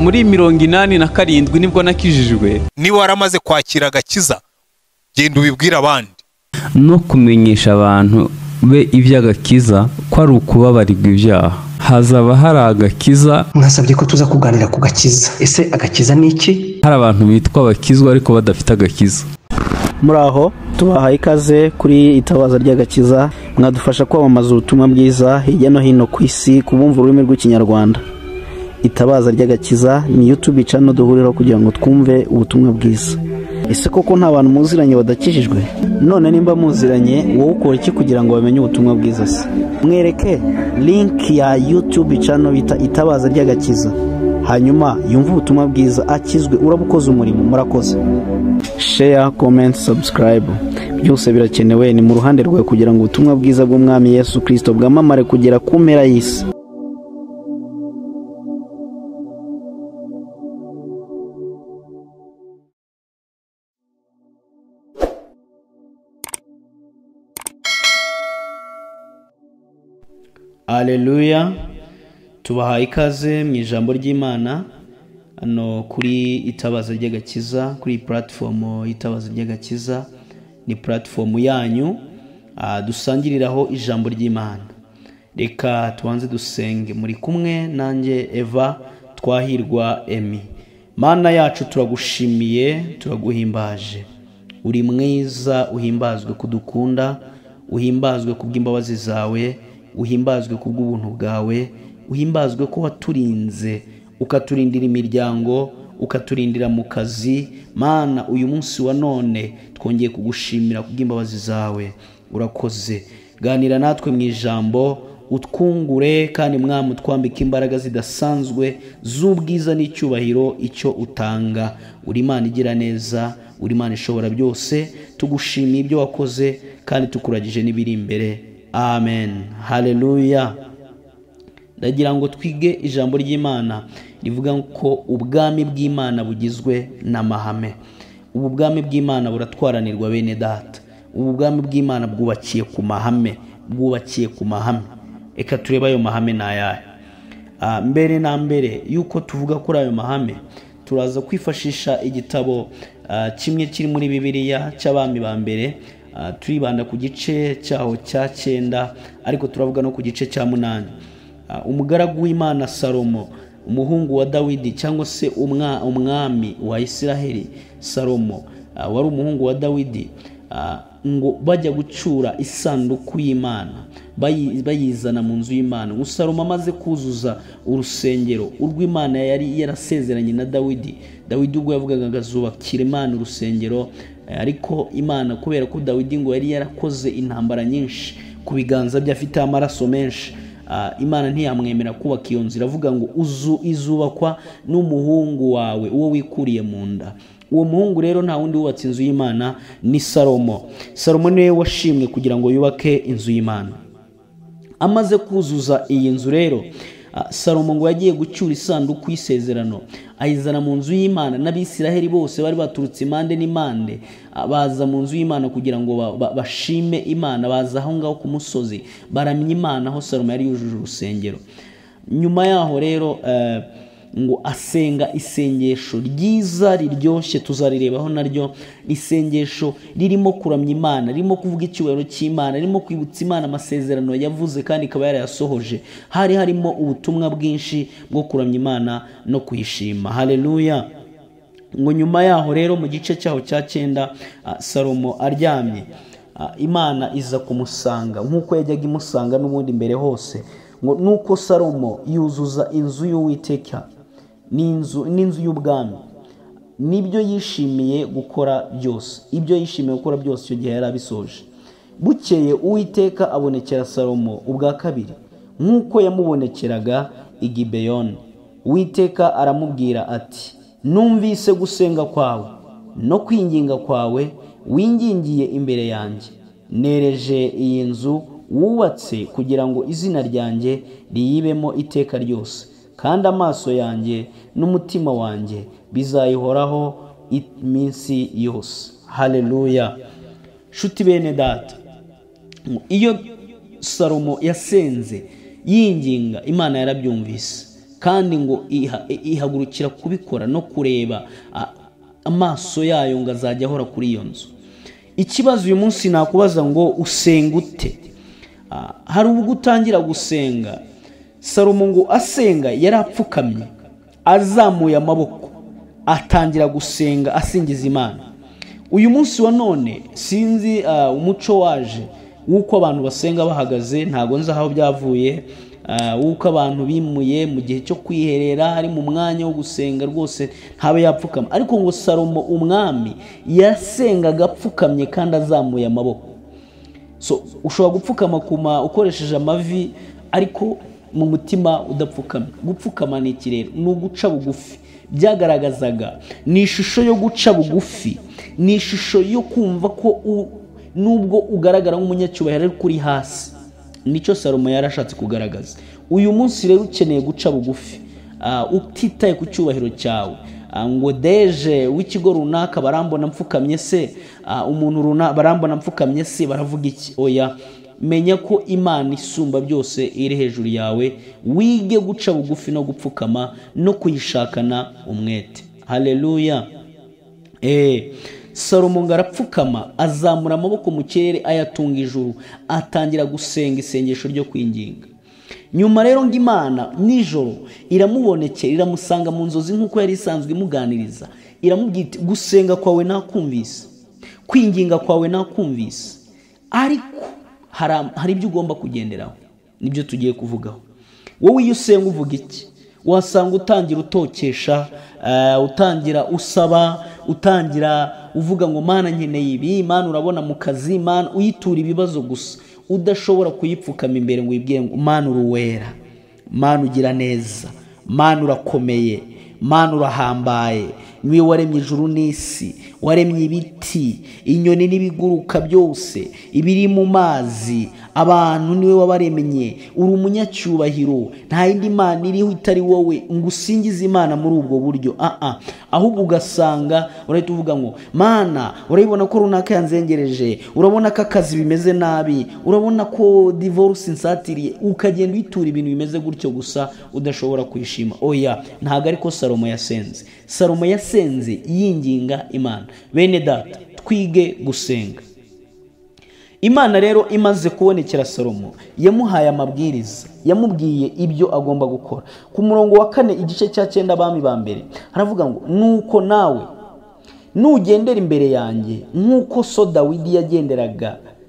muri 87 nibwo nakijijwe. Niba waramaze kwakira agakiza genda ubibwira abandi No kumenyesha abantu be iby'agakiza ko ari ukubabarirwa ibyaha. Hazaba hari agakiza. Mwasabye ko tuza kuganira ku gakiza. Ese agakiza ni iki? Hari abantu bitwa abakizwa ariko badafite agakiza. Muraho tubahaye ikaze kuri itabaza ry'agakiza, mwadufasha kwamamaza ubutumwa bwiza hirya no hino ku isi kubumva ururimi rw'ikinyarwanda. Itabaza ry'agakiza ni YouTube channel duhuriraho kugira ngo twumve ubutumwa bwiza. Ese koko nta bantu muziranye badakijijwe? None nimba muziranye wowe ukora iki kugira ngo bamenye ubutumwa bwiza se? Mwereke link ya YouTube channel bita Itabaza ry'agakiza, hanyuma yumva ubutumwa bwiza akizwe, urabukoze umurimo. Murakoze. Share, comment, subscribe, byose birakenewe. Ni mu ruhande rwawe kugira ngo ubutumwa bwiza bw'umwami Yesu Kristo bwamamare kugera ku mpera y'isi. Haleluya. Tubahaye ikaze mu ijambo ry'Imana hano kuri Itabaza ry'agakiza, kuri platform Itabaza ry'agakiza. Ni platform yanyu dusangiriraho ijambo ry'Imana. Reka tubanze dusenge. Muri kumwe nanjye Eva Twahirwa Emi. Mana yacu turagushimiye, turaguhimbaje. Uri mwiza, uhimbazwe kudukunda, uhimbazwe kubw'imbabazi zawe, uhimbazwe kubw'ubuntu bwawe, uhimbazwe ko waturinze ukaturindira imiryango, ukaturindira mu kazi. Mana, uyu munsi wa none twongeye kugushimira kubw'imbabazi zawe. Urakoze. Ganira natwe mu ijambo, utwungure kandi mwami twambika imbaraga zidasanzwe z'ubwiza n'icyubahiro icyo utanga. Uri Imana igira neza, uri Imana ishobora byose. Tugushimiye ibyo wakoze kandi tukuragije n'ibiri imbere. Amen. Haleluya. Ndagira ngo twige ijambo ry'Imana rivuga ko ubwami bw'Imana bugizwe n'amahame. Ubu bwami bw'Imana buratwaranirwa bene data. Ubu bwami bw'Imana bwubakiye ku mahame, bwubakiye ku mahame. Eka tureba ayo mahame n'ayahe. Mbere na mbere yuko tuvuga kuri ayo mahame, turaza kwifashisha igitabo kimwe kiri muri Bibiliya cy'abami ba mbere. Turibanda ku gice cyaho cya 9 ariko turavuga no ku gice cya 8. Umugaragu w'Imana Salomo, umuhungu wa Dawidi cyangwa se umwami wa Isiraheli. Salomo wari umuhungu wa Dawidi, ngo bajya gucura isanduku y'Imana, bayizana mu nzu y'Imana. Salomo amaze kuzuza urusengero urw'Imana yari yarasezeranye na Dawidi. Dawidi ubwo yavugaga ngo azubakira Imana urusengero, ariko Imana kubera ko Dawidi ngo yari yarakoze intambara nyinshi ku biganza bye, afite amaraso menshi, Imana ntiyamwemera kubaka iyo nzira, avuga ngo izubakwa n'umuhungu wawe uwo wikuriye mu nda. Uwo muhungu rero nta wundi wubatse inzu y'Imana ni Salomo. Salomo niwe washimwe kugira ngo yubake inzu y'Imana. Amaze kuzuza iyi nzu rero, Salomo ngo yagiye gucyura isanduku y'isezerano, ayizana mu nzu y'Imana. N'Abisiraheli bose bari baturutse impande n'impande, baza mu nzu y'Imana kugira ngo bashime Imana. Baza aho ngaho ku musozi baramya Imana aho Salomo yari yujuje urusengero. Nyuma yaho rero ngo asenga isengesho ryiza riryoshye, tuzarirebaho naryo. Isengesho ririmo kuramya Imana, ririmo kuvuga icyubahiro cy'Imana, ririmo kwibutsa Imana amasezerano yavuze kandi ikaba yarayasohoje. Hari harimo ubutumwa bwinshi bwo kuramya Imana no kuyishima. Haleluya. Ngo nyuma yaho rero mu gice cyaho cya 9, Salomo aryamye, Imana iza kumusanga nk'uko yajyaga imusanga n'ubundi mbere hose. Ngo nuko Salomo yuzuza inzu y'Uwiteka n'inzu y'ubwami. Nibyo yishimiye gukora byose, ibyo yishimiye gukora byose icyo gihe yari abisoje. Bukeye Uwiteka abonekera Salomo ubwa kabiri nk'uko yamubonekeraga i Gibeyoni. Uwiteka aramubwira ati, numvise gusenga kwawe no kwinginga kwawe wingingiye imbere yanjye. Nereje iyi nzu wubatse kugira ngo izina ryanjye riyibemo iteka ryose, kandi amaso yanjye n'umutima wanjye bizayihoraho iminsi yose. Haleluya. Shuti bene data, iyo Salomo yasenze yinginga, Imana yarabyumvise kandi ngo ihagurukira kubikora no kureba amaso yayo ngo azajya ahora kuri iyo nzu. Ikibazo uyu munsi nakubaza ngo usenga ute? Hari ubwo utangira gusenga. Salomo ngo asenga yari apfukamye azamuye amaboko atangira gusenga asingiza Imana. Uyu munsi wa none sinzi umuco waje wuko abantu basenga bahagaze, ntago nzi aho byavuye, wuko abantu bimuye mu gihe cyo kwiherera ari mu mwanya wo gusenga rwose ntabe yapfukama. Ariko ngo Salomo umwami yasengaga apfukamye kandi azamuye amaboko. So ushobora gupfukama kuma ukoresheje amavi ariko mu mutima udapfukamye. Gupfukama ni iki rero? Ni uguca bugufi. Byagaragazaga ni ishusho yo guca bugufi, ni ishusho yo kumva ko nubwo ugaragara nk'umunyacyubahiro ariko uri hasi. Nicyo Salomo yarashatse kugaragaza. Uyu munsi rero ukeneye guca bugufi, utitaye ku cyubahiro cyawe. Ngo deje w'ikigo runaka barambona mfukamye se, umuntu runaka barambona mfukamye se, baravuga iki? Oya, menya ko Imana isumba byose iri hejuru yawe. Wige guca bugufi no gupfukama no kuyishakana umwete. Haleluya. Salomo ngo arapfukama azamura amaboko mu kirere ayatunga ijuru, atangira gusenga isengesho ryo kwinginga. Nyuma rero ngo Imana nijoro iramubonekera, iramusanga mu nzozi nk'uko yari isanzwe imuganiriza. Iramubwira iti gusenga kwawe nakumvise, kwinginga kwawe nakumvise, ariko hari ibyo ugomba kugenderaho. Nibyo tugiye kuvugaho. Wowe iyo usenga uvuga iki? Wasanga utangira utokesha, utangira usaba, utangira uvuga ngo Mana nkeneye ibi, Mana urabona mu kazi, Mana uyitura ibibazo gusa, udashobora kuyipfukama imbere ngo uyibwire ngo Mana uruwera, Mana ugira neza, Mana urakomeye, Mana urahambaye, niwe waremye ijuru n'isi, waremye ibiti, inyoni n'ibiguruka byose, ibiri mu mazi, abantu niwe wabaremye, uri umunyacyubahiro, nta yindi Mana iriho itari wowe, ngo usingize Imana muri ubwo buryo. Ahubwo ugasanga urahita uvuga ngo Mana urabibona ko runaka yanzengereje, urabona ko akazi bimeze nabi, urabona ko divorce insatiriye, ukagenda uyitura ibintu bimeze gutyo gusa udashobora kwishima. Oya, ntago ariko Salomo yasenze. Salomo yasenze yinginga Imana. Bene data, twige gusenga. Imana rero imaze kubonekera Salomo, yamuhaye amabwiriza, yamubwiye ibyo agomba gukora. Ku murongo wa 4 igice cya 9 abami ba mbere haravuga ngo nuko nawe nugendera imbere yanjye nkuko so Dawidi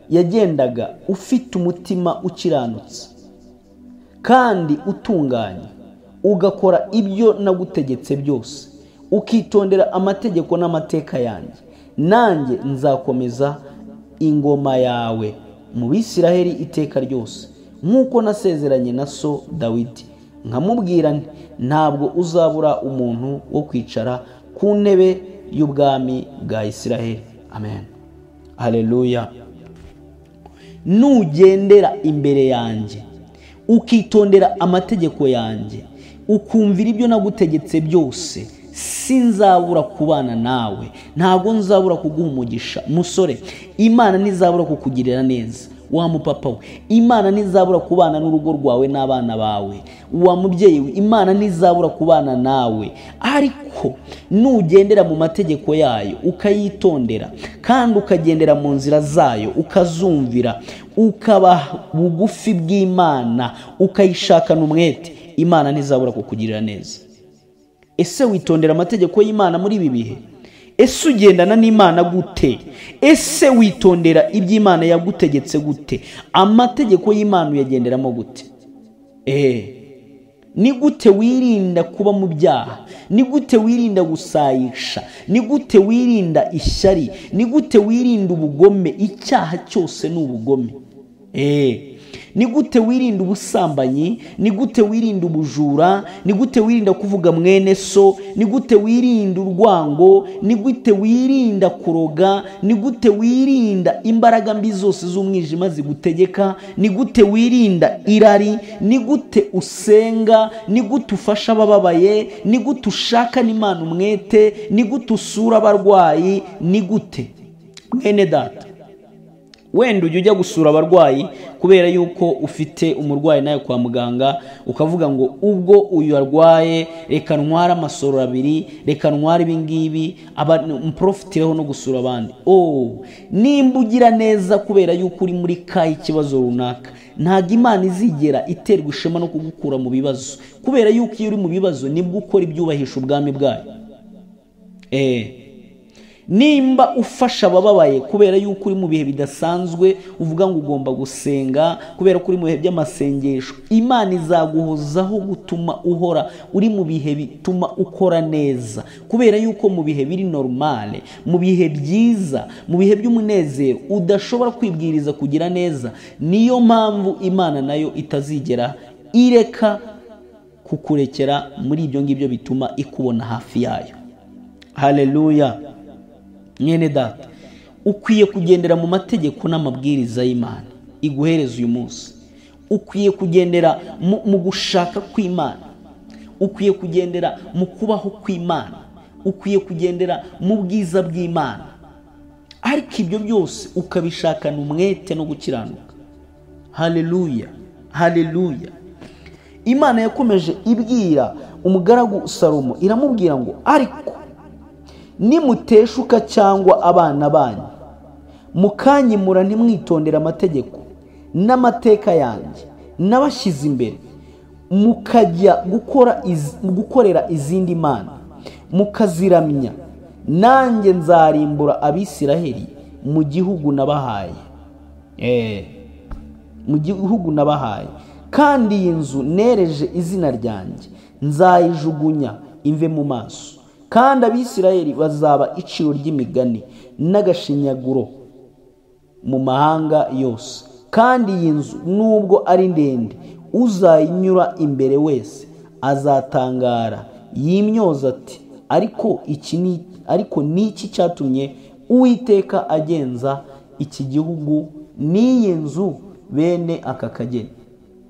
yagendaga ufite umutima ukiranutse kandi utunganye, ugakora ibyo nagutegetse byose, ukitondera amategeko n'amateka yanjye, nanjye nzakomeza ingoma yawe mu Bisiraheli iteka ryose, nkuko nasezeranye na so Dawidi, nkamubwira nti ntabwo uzabura umuntu wo kwicara ku ntebe y'ubwami bwa Isiraheli. Amen. Haleluya. Nugendera imbere yanjye ukitondera amategeko yanjye, ukumvira ibyo nagutegetse byose, sinzabura kubana nawe, ntabwo nzabura kuguha umugisha. Musore, Imana ntizabura kukugirira neza. Wa mupapa we, Imana ntizabura kubana n'urugo rwawe n'abana bawe. Wa mubyeyi we, Imana ntizabura kubana nawe. Ariko nugendera mu mategeko yayo, ukayitondera kandi ukagendera mu nzira zayo, ukazumvira, ukaba bugufi bw'Imana, ukayishakana umwete, Imana ntizabura kukugirira neza. Ese witondera amategeko y'Imana muri ibi bihe? Ese ugendana n'Imana gute? Ese witondera iby'Imana yagutegetse gute? Amategeko y'Imana uyagenderamo gute? Ni gute wirinda kuba mu byaha? Ni gute wirinda gusayisha? Ni gute wirinda ishyari? Ni gute wirinda ubugome? Icyaha cyose ni ubugome. Ni gute wirinda ubusambanyi? Ni gute wirinda ubujura? Ni gute wirinda kuvuga mwene so? Ni gute wirinda urwango? Ni gute wirinda kuroga? Ni gute wirinda imbaraga mbi zose z'umwijima zigutegeka? Ni gute wirinda irari? Ni gute usenga? Ni gute ufasha abababaye? Ni gute ushaka n'Imana umwete? Ni gute usura abarwayi? Ni gute? Mwene data, wenda ujya gusura abarwayi kubera yuko ufite umurwayi nawe kwa muganga, ukavuga ngo ubwo uyu arwaye reka ntware amasoro 2, reka ntware ibingibi mprofitireho no gusura abandi. Nimba ugira neza kubera yuko uri muri kayi ikibazo runaka, ntabwo Imana izigera iterwa ishema no kugukura mu bibazo, kubera yuko iyo uri mu bibazo nibwo ukora ibyubahisha ubwami bwayo. Nimba ufasha abababaye kubera yuko uri mu bihe bidasanzwe, uvuga ngo ugomba gusenga kubera ko uri mu bihe by'amasengesho, Imana izaguhozaho gutuma uhora uri mu bihe bituma ukora neza, kubera yuko mu bihe biri normale, mu bihe byiza, mu bihe by'umunezero udashobora kwibwiriza kugira neza. Niyo mpamvu Imana nayo itazigera ireka kukurekera muri ibyo ngibyo bituma ikubona hafi yayo. Haleluya. Mwene data, ukwiye kugendera mu mategeko n'amabwiriza y'Imana iguhereza uyu munsi. Ukwiye kugendera mu gushaka kw'Imana, ukwiye kugendera mu kubaho kw'Imana, ukwiye kugendera mu bwiza bw'Imana, ariko ibyo byose ukabishakana umwete no gukiranuka. Haleluya, haleluya. Imana yakomeje ibwira umugaragu Salomo, iramubwira ngo ariko nimuteshuka cyangwa abana banyu mukanyimura ntimwitondera amategeko n'amateka yanjye nabashyize imbere, mukajya gukorera izindi mana mukaziramya, nanjye nzarimbura Abisiraheli mu gihugu nabahaye. Mu gihugu nabahaye, kandi iyi nzu nereje izina ryanjye nzayijugunya imve mu maso, kandi Abisiraheli bazaba iciro ry'imigani n'agashinyaguro mu mahanga yose. Kandi iyi nzu nubwo ari ndende, uzayinyura imbere wese azatangara yimyoza ati, ariko niki cyatumye Uwiteka agenza iki gihugu n'iyi nzu bene aka kageni?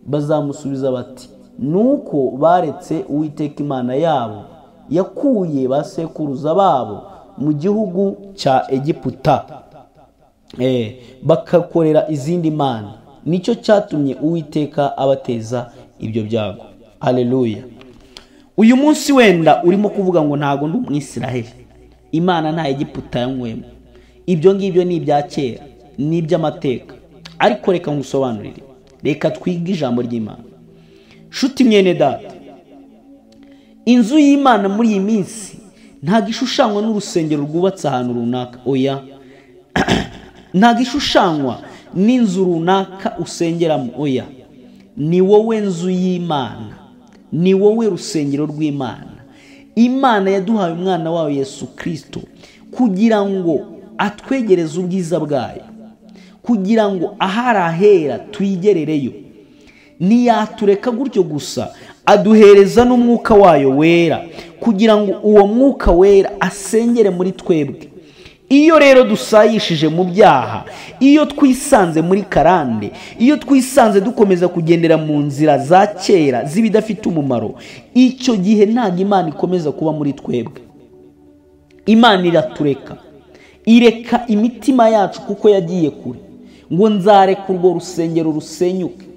Bazamusubiza bati, nuko baretse Uwiteka Imana yabo yakuye ba sekuruza babo mu gihugu cya Egiputa, bakakorera izindi mana, nicyo cyatumye Uwiteka abateza ibyo byago. Haleluya. Uyu munsi wenda urimo kuvuga ngo ntago ndi umwisiraheli, Imana nta Egiputa yanywemo, ibyo ngibyo ni ibya kera, ni iby'amateka. Ariko reka ngusobanurire, reka twige ijambo ry'Imana. Shuti mwene data, inzu y'Imana muri iyi minsi ntago ishushanywa n'urusengero rwubatse ahantu runaka. Oya, ntago ishushanywa n'inzu runaka usengeramo. Oya, ni wowe nzu y'Imana, ni wowe rusengero rw'Imana. Imana yaduhaye umwana wayo Yesu Kristo kugira ngo atwegereze ubwiza bwayo, kugira ngo ahari ahera tuyigerereyo. Ntiyatureka gutyo gusa, aduhereza n'umwuka wayo wera kugira ngo uwo mwuka wera asengere muri twebwe. Iyo rero dusayishije mu byaha, iyo twisanze muri karande, iyo twisanze dukomeza kugendera mu nzira za kera z'ibidafite umumaro, icyo gihe ntabwo Imana ikomeza kuba muri twebwe. Imana iratureka, ireka imitima yacu kuko yagiye kure, ngo nzareka urwo rusengero rusenyuke.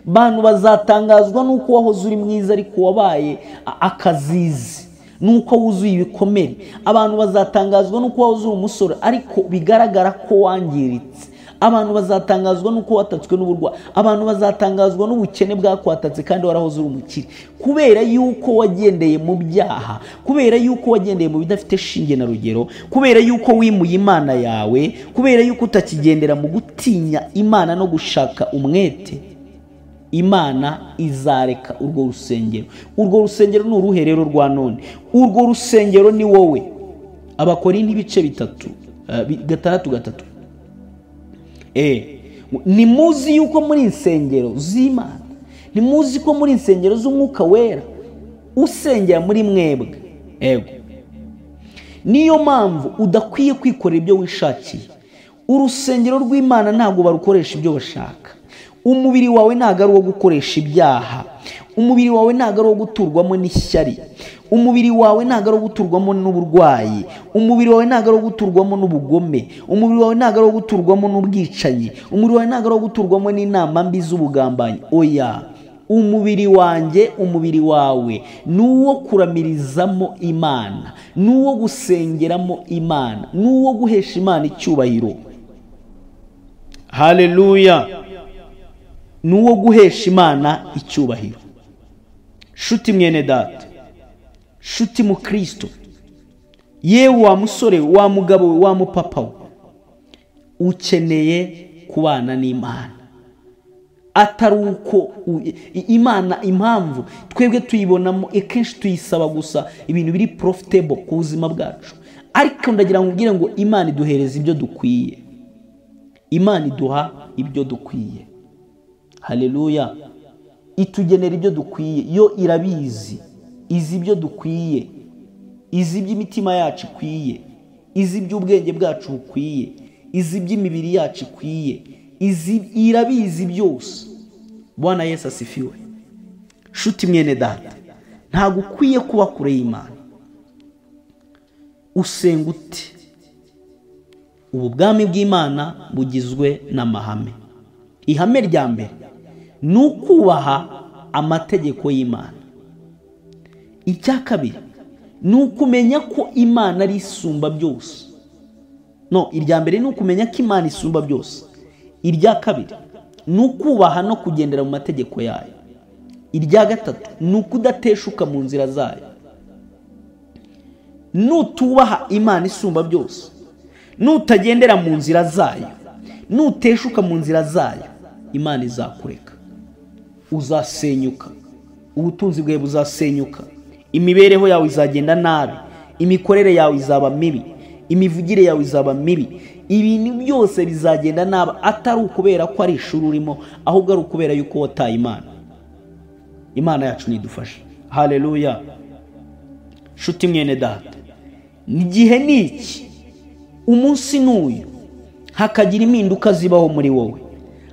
Bantu bazatangazwa nuko wahoze uri mwiza ariko wabaye akazizi, nuko wuzuye ibikomere. Abantu bazatangazwa nuko wahoze uri umusore ariko bigaragara ko wangiritse. Abantu bazatangazwa nuko watatswe n'uburwayi. Abantu bazatangazwa n'ubukene bwakwatatse kandi warahoze uri umukire, kubera yuko wagendeye mu byaha, kubera yuko wagendeye mu bidafite shinge na rugero, kubera yuko wimuye Imana yawe, kubera yuko utakigendera mu gutinya Imana no gushaka umwete. Imana izareka urwo rusengero. Urwo rusengero ni uruherero rwa none. Urwo rusengero ni wowe. Abakorinto ibice 6:3. Ni muzi yuko muri insengero z'Imana, ni muzi ko muri insengero z'umwuka wera usengera muri mwebwe. Niyo mpamvu udakwiye kwikorera ibyo wishakiye. Urusengero rw'Imana ntabwo barukoresha ibyo bashaka. Umubiri wawe ntabwo ari uwo gukoresha ibyaha, umubiri wawe ntabwo ari uwo guturwamo n'ishyari, umubiri wawe ntabwo ari guturwamo n'uburwayi, umubiri wawe ntabwo ari guturwamo n'ubugome, umubiri wawe ntabwo ari guturwamo n'ubwicanyi, umubiri wawe ntabwo ari guturwamo n'inama mbi z'ubugambanyi. Oya, umubiri wanjye, umubiri wawe ni uwo kuramirizamo Imana, ni uwo gusengeramo Imana, ni uwo guhesha Imana icyubahiro. Haleluya! Ni uwo guhesha Imana icyubahiro. Shuti mwene data, shuti mu Kristo, yewe wa musore, wa mugabo, wa mupapa we, ukeneye kubana n'Imana. Atari uko Imana, impamvu twebwe tuyibonamo akenshi tuyisaba gusa ibintu biri profitable ku buzima bwacu, ariko ndagira ngo ubwire ngo Imana iduhereza ibyo dukwiye. Imana iduha ibyo dukwiye. Haleluya! Itugenera ibyo dukwiye, yo irabizi, izi ibyo dukwiye, izi iby'imitima yacu ikwiye, izi iby'ubwenge bwacu bukwiye, izi iby'imibiri yacu ikwiye, irabizi byose. Bwana Yesu asifiwe. Shuti mwene data, ntabwo ukwiye kuba kure y'Imana. Usenga ute? Ubu bwami bw'Imana bugizwe n'amahame. Ihame rya mbere ni ukubaha amategeko y'Imana. Icya kabiri ni ukumenya ko Imana ari isumba byose. Irya mbere ni ukumenya ko Imana isumba byose. Irya kabiri ni ukubaha no kugendera mu mategeko yayo. Irya gatatu ni ukudateshuka mu nzira zayo. Nutubaha Imana isumba byose, nutagendera mu nzira zayo, nuteshuka mu nzira zayo, Imana izakureka, uzasenyuka, ubutunzi bwawe buzasenyuka, imibereho yawe izagenda nabi, imikorere yawe izaba mibi, imivugire yawe izaba mibi, ibintu byose bizagenda nabi. Atari ukubera ko ari ishuri urimo, ahubwo ari ukubera yuko wataye Imana. Imana yacu nidufashe. Haleluya! Shuti mwene data, igihe niki, umunsi n'uyu, hakagira impinduka zibaho muri wowe,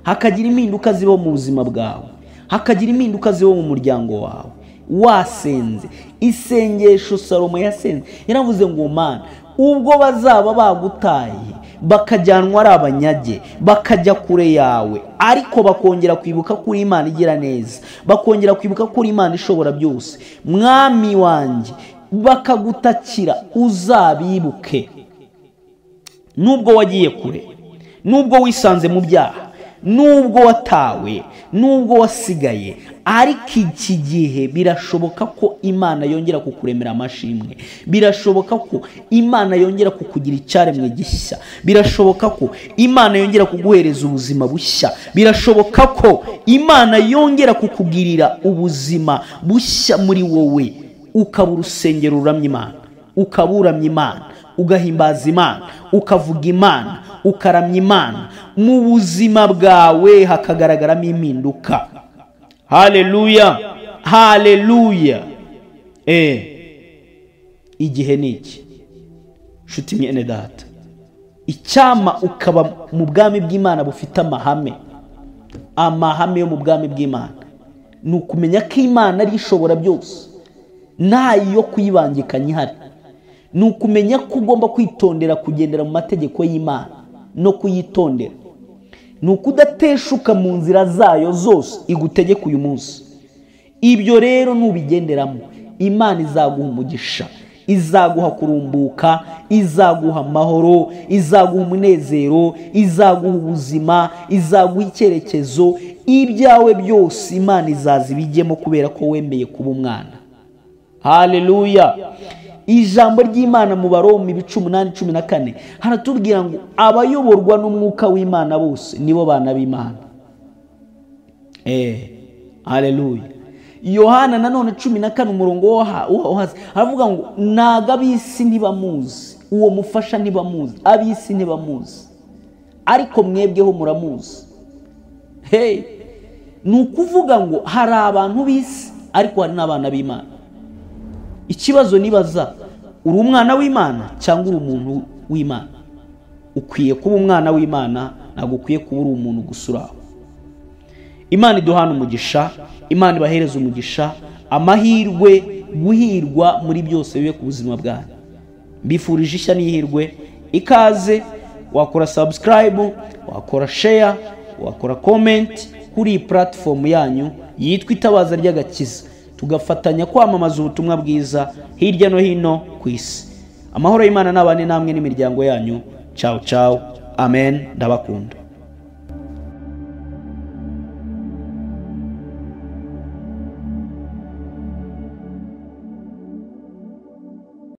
hakagira impinduka zibaho mu buzima bwawe, hakagira impinduka zibaho mu muryango wawe. Wasenze isengesho Salomo yasenze, yaravuze ngo Mana, ubwo bazaba bagutaye bakajyanwa ari abanyage, bakajya kure yawe, ariko bakongera kwibuka kuri Imana igira neza, bakongera kwibuka kuri Imana ishobora byose, Mwami wanjye, bakagutakira, uzabibuke. Nubwo wagiye kure, nubwo wisanze mu byaha, nubwo watawe, nubwo wasigaye, ariko iki gihe birashoboka ko Imana yongera kukuremera amashimwe, birashoboka ko Imana yongera kukugira icyaremwe gishya, birashoboka ko Imana yongera kuguhereza ubuzima bushya, birashoboka ko Imana yongera kukugirira ubuzima bushya muri wowe, ukaba urusengero ruramya Imana, ukaba uramya Imana, ugahimbaza Imana, ukavuga Imana, ukaramya Imana, mu buzima bwawe hakagaragaramo impinduka. Haleluya! Haleluya! Igihe niki, shuti mwene data, icyama ukaba mu bwami bw'Imana bufite amahame. Amahame yo mu bwami bw'Imana ni ukumenya ko Imana ari ishobora byose, ntayo kuyibangikanya ihari. Ni ukumenya ko ugomba kwitondera kugendera mu mategeko y'Imana no kuyitondera. Ni ukudateshuka mu nzira zayo zose igutegeka uyu munsi. Ibyo rero nubigenderamo, Imana izaguha umugisha, izaguha kurumbuka, izaguha amahoro, izaguha umunezero, izaguha ubuzima, izaguha icyerekezo. Ibyawe byose Imana izaza ibijyemo kubera ko wemeye kuba umwana. Haleluya! Ijambo ry'Imana mu Baroma 8:14 haratubwira ngo abayoborwa n'umwuka w'Imana bose nibo bana b'Imana. Haleluya! Yohana nanone 14 umurongo wo hasi haravuga ngo naga ab'isi ntibamuzi, uwo mufasha ntibamuzi, ab'isi ntibamuzi, ariko mwebweho muramuzi. Ni ukuvuga ngo hari abantu b'isi ariko hari n'abana b'Imana. Ikibazo nibaza, uri umwana w'Imana cyangwa uri umuntu w'Imana? Ukwiye kuba umwana w'Imana, ntabwo ukwiye kuba uri umuntu gusuraho. Imana iduhana umugisha, Imana ibahereza umugisha, amahirwe guhirwa muri byose bibe ku buzima bwanyu. Mbifurije ishya n'ihirwe, ikaze. Wakora subscribe, wakora share, wakora comment kuri iyi platform yanyu yitwa Itabaza ry'Agakiza, tugafatanya kwamamaza ubutumwa bwiza hirya no hino ku isi. Amahoro y'Imana n'abane namwe n'imiryango yanyu. Ciao ciao, amen, ndabakunda.